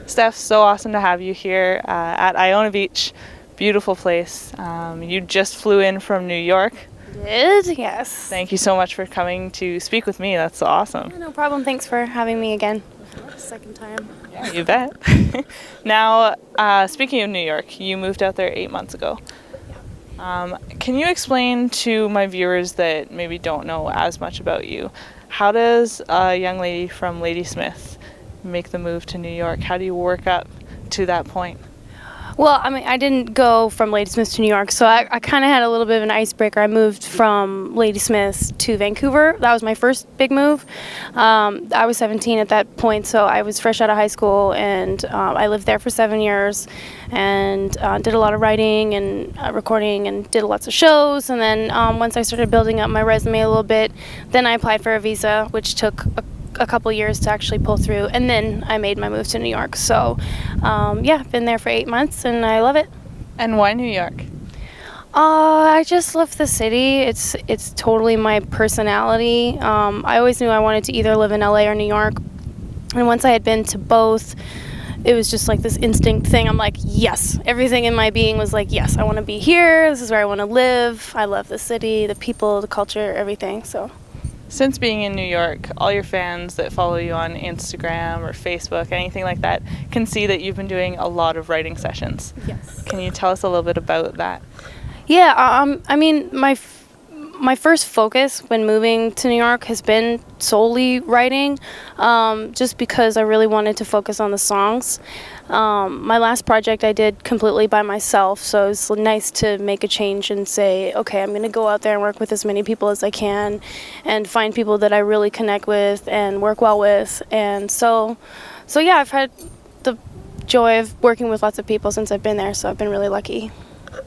Steph, so awesome to have you here at Iona Beach. Beautiful place. You just flew in from New York. Did? Yes. Thank you so much for coming to speak with me. That's awesome. Yeah, no problem. Thanks for having me again. Second time. Yeah, you bet. Now, speaking of New York, you moved out there 8 months ago. Can you explain to my viewers that maybe don't know as much about you, how does a young lady from Ladysmith make the move to New York? How do you work up to that point? Well, I mean, I didn't go from Ladysmith to New York, so I kind of had a little bit of an icebreaker. I moved from Ladysmith to Vancouver. That was my first big move. I was 17 at that point, so I was fresh out of high school, and I lived there for 7 years and did a lot of writing and recording and did lots of shows. And then once I started building up my resume a little bit, then I applied for a visa, which took a couple years to actually pull through, and then I made my move to New York. So yeah, been there for 8 months and I love it. And why New York? I just love the city. It's totally my personality. I always knew I wanted to either live in LA or New York, and once I had been to both, it was just like this instinct thing. I'm like, yes, everything in my being was like, yes, I want to be here. This is where I want to live. I love the city, the people, the culture, everything. So since being in New York, all your fans that follow you on Instagram or Facebook, anything like that, can see that you've been doing a lot of writing sessions. yes. Can you tell us a little bit about that? Yeah, I mean, my first focus when moving to New York has been solely writing, just because I really wanted to focus on the songs. My last project I did completely by myself, so it's nice to make a change and say, okay, I'm going to go out there and work with as many people as I can and find people that I really connect with and work well with. And so yeah, I've had the joy of working with lots of people since I've been there, so I've been really lucky.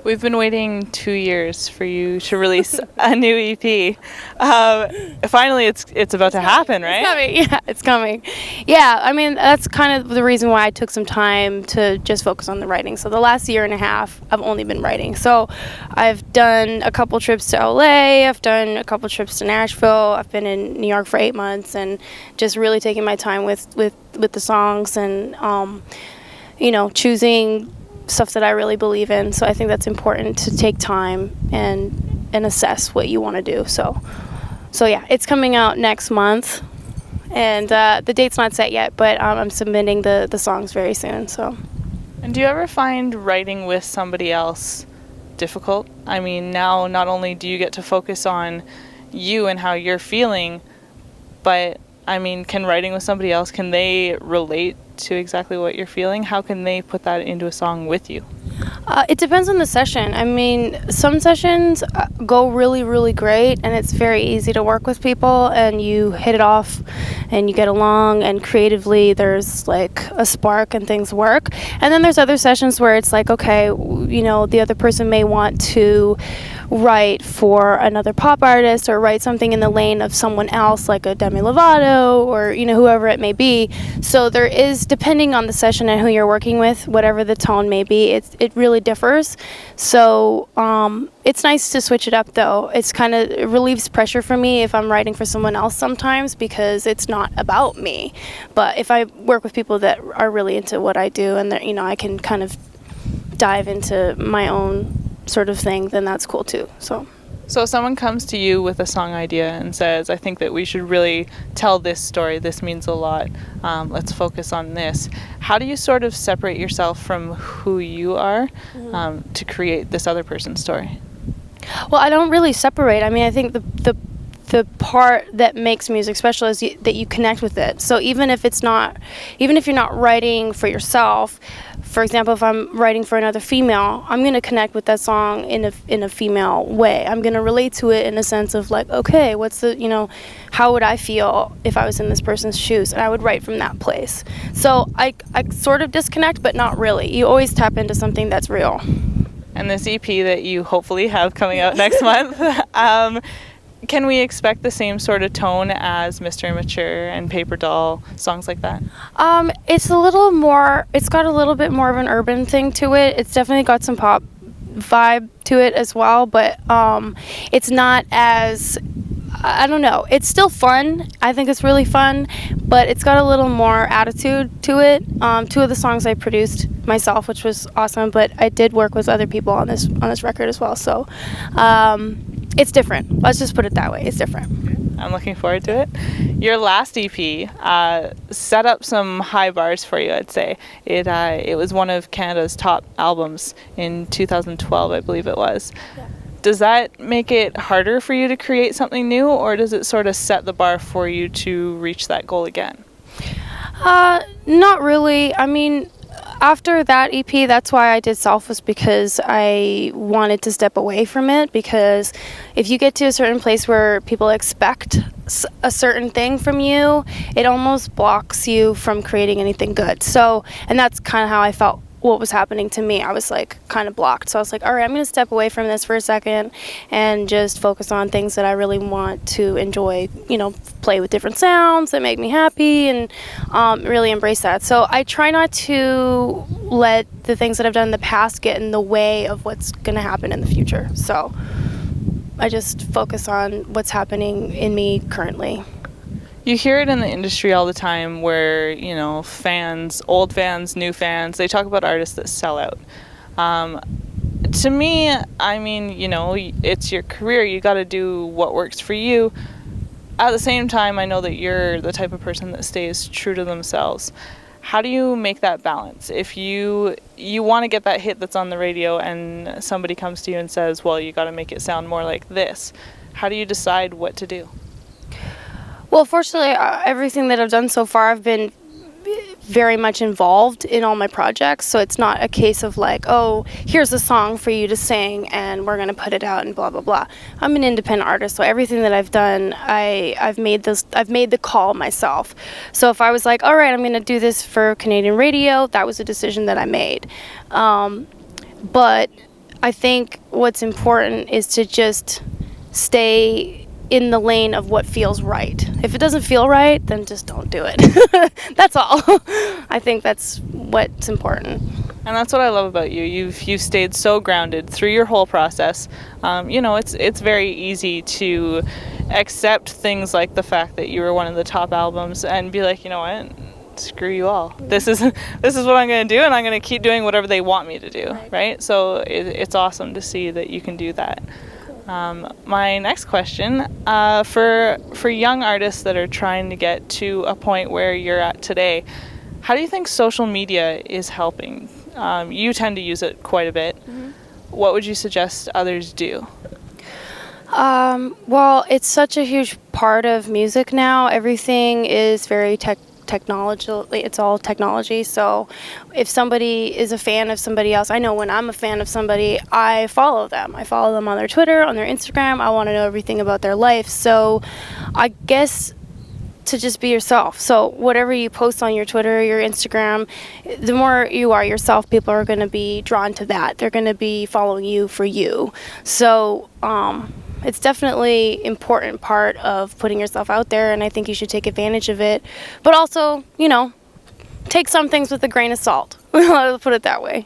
We've been waiting 2 years for you to release a new EP. Finally, it's about to happen, right? It's coming. Yeah, it's coming. Yeah, I mean, that's kind of the reason why I took some time to just focus on the writing. So the last year and a half, I've only been writing. So I've done a couple trips to LA. I've done a couple trips to Nashville. I've been in New York for 8 months and just really taking my time with the songs and, choosing stuff that I really believe in. So I think that's important to take time and assess what you want to do. So yeah, it's coming out next month, and the date's not set yet, but I'm submitting the songs very soon. So. And do you ever find writing with somebody else difficult? I mean, now not only do you get to focus on you and how you're feeling, but I mean, can writing with somebody else, can they relate to exactly what you're feeling? How can they put that into a song with you? It depends on the session. I mean, some sessions go really, really great, and it's very easy to work with people, and you hit it off, and you get along, and creatively there's like a spark and things work. And then there's other sessions where it's like, okay, the other person may want to write for another pop artist or write something in the lane of someone else, like a Demi Lovato or whoever it may be. So there is, depending on the session and who you're working with, whatever the tone may be, it really differs. So it's nice to switch it up, though. It relieves pressure for me if I'm writing for someone else sometimes, because it's not about me. But if I work with people that are really into what I do and that I can kind of dive into my own sort of thing, then that's cool too. So if someone comes to you with a song idea and says, I think that we should really tell this story, this means a lot, let's focus on this, how do you sort of separate yourself from who you are to create this other person's story? Well, I don't really separate. I mean, I think the part that makes music special is that you connect with it. So even if you're not writing for yourself, for example, if I'm writing for another female, I'm going to connect with that song in a female way. I'm going to relate to it in a sense of like, okay, how would I feel if I was in this person's shoes? And I would write from that place. So I sort of disconnect, but not really. You always tap into something that's real. And this EP that you hopefully have coming out next month, can we expect the same sort of tone as Mr. Immature and Paper Doll, songs like that? It's got a little bit more of an urban thing to it. It's definitely got some pop vibe to it as well, but it's not as, I don't know, it's still fun. I think it's really fun, but it's got a little more attitude to it. Two of the songs I produced myself, which was awesome, but I did work with other people on this record as well. So it's different. Let's just put it that way. It's different. I'm looking forward to it. Your last EP set up some high bars for you, I'd say. It was one of Canada's top albums in 2012, I believe it was. Yeah. Does that make it harder for you to create something new, or does it sort of set the bar for you to reach that goal again? Not really. I mean, after that EP, that's why I did Self, was because I wanted to step away from it, because if you get to a certain place where people expect a certain thing from you, it almost blocks you from creating anything good. So, and that's kind of how I felt what was happening to me. I was like kind of blocked. So I was like, all right, I'm going to step away from this for a second and just focus on things that I really want to enjoy, you know, play with different sounds that make me happy, and really embrace that. So I try not to let the things that I've done in the past get in the way of what's going to happen in the future. So I just focus on what's happening in me currently. You hear it in the industry all the time where, you know, fans, old fans, new fans, they talk about artists that sell out. To me, I mean, you know, it's your career. You got to do what works for you. At the same time, I know that you're the type of person that stays true to themselves. How do you make that balance? If you want to get that hit that's on the radio and somebody comes to you and says, well, you got to make it sound more like this, how do you decide what to do? Well, fortunately, everything that I've done so far, I've been very much involved in all my projects. So it's not a case of like, oh, here's a song for you to sing and we're going to put it out and blah, blah, blah. I'm an independent artist, so everything that I've done, I've made the call myself. So if I was like, all right, I'm going to do this for Canadian radio, that was a decision that I made. But I think what's important is to just stay in the lane of what feels right. If it doesn't feel right, then just don't do it. That's all. I think that's what's important. And that's what I love about you. You've stayed so grounded through your whole process. You know, it's very easy to accept things like the fact that you were one of the top albums and be like, you know what, screw you all. This is what I'm going to do, and I'm going to keep doing whatever they want me to do, right? So it's awesome to see that you can do that. My next question, for young artists that are trying to get to a point where you're at today, how do you think social media is helping? You tend to use it quite a bit. Mm-hmm. What would you suggest others do? Well, it's such a huge part of music now. Everything is very technology. It's all technology. So if somebody is a fan of somebody else, I know when I'm a fan of somebody, I follow them. I follow them on their Twitter, on their Instagram. I want to know everything about their life. So I guess to just be yourself. So whatever you post on your Twitter, your Instagram, the more you are yourself, people are going to be drawn to that. They're going to be following you for you. So it's definitely an important part of putting yourself out there, and I think you should take advantage of it. But also, you know, take some things with a grain of salt. I'll put it that way.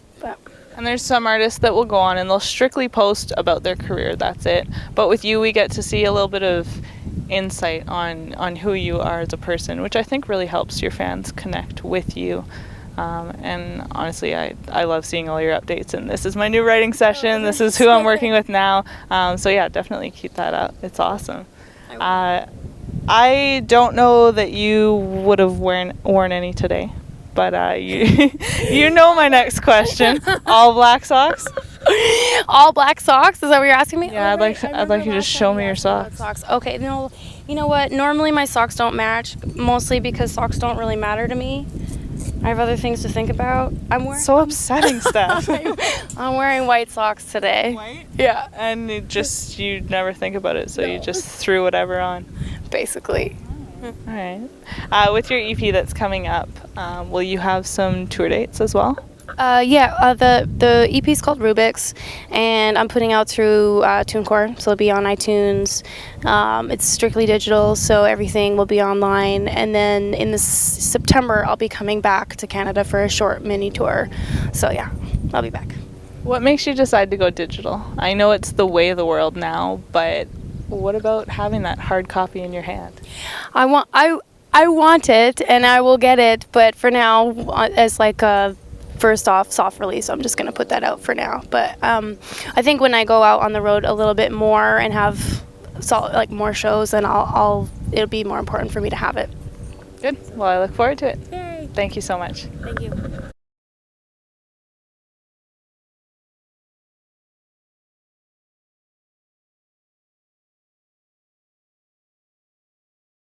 And there's some artists that will go on and they'll strictly post about their career, that's it. But with you, we get to see a little bit of insight on who you are as a person, which I think really helps your fans connect with you. And honestly, I love seeing all your updates, and this is my new writing session. This is who I'm working with now. So yeah, definitely keep that up. It's awesome. I don't know that you would have worn any today, but you know my next question. All black socks? All black socks? Is that what you're asking me? Yeah, I'd like you to show me your socks. Okay, no, you know what? Normally my socks don't match, mostly because socks don't really matter to me. I have other things to think about. So upsetting stuff. I'm wearing white socks today. White? Yeah. And you never think about it, so no. You just threw whatever on. Basically. All right. With your EP that's coming up, will you have some tour dates as well? The EP is called Rubik's, and I'm putting out through TuneCore, so it'll be on iTunes. It's strictly digital, so everything will be online. And then in September, I'll be coming back to Canada for a short mini tour. So yeah, I'll be back. What makes you decide to go digital? I know it's the way of the world now, but what about having that hard copy in your hand? I want it and I will get it, but for now, as like a first off soft release, I'm just gonna put that out for now. But I think when I go out on the road a little bit more and have like more shows, then it'll be more important for me to have it. Good. Well, I look forward to it. Yay! Thank you so much. Thank you.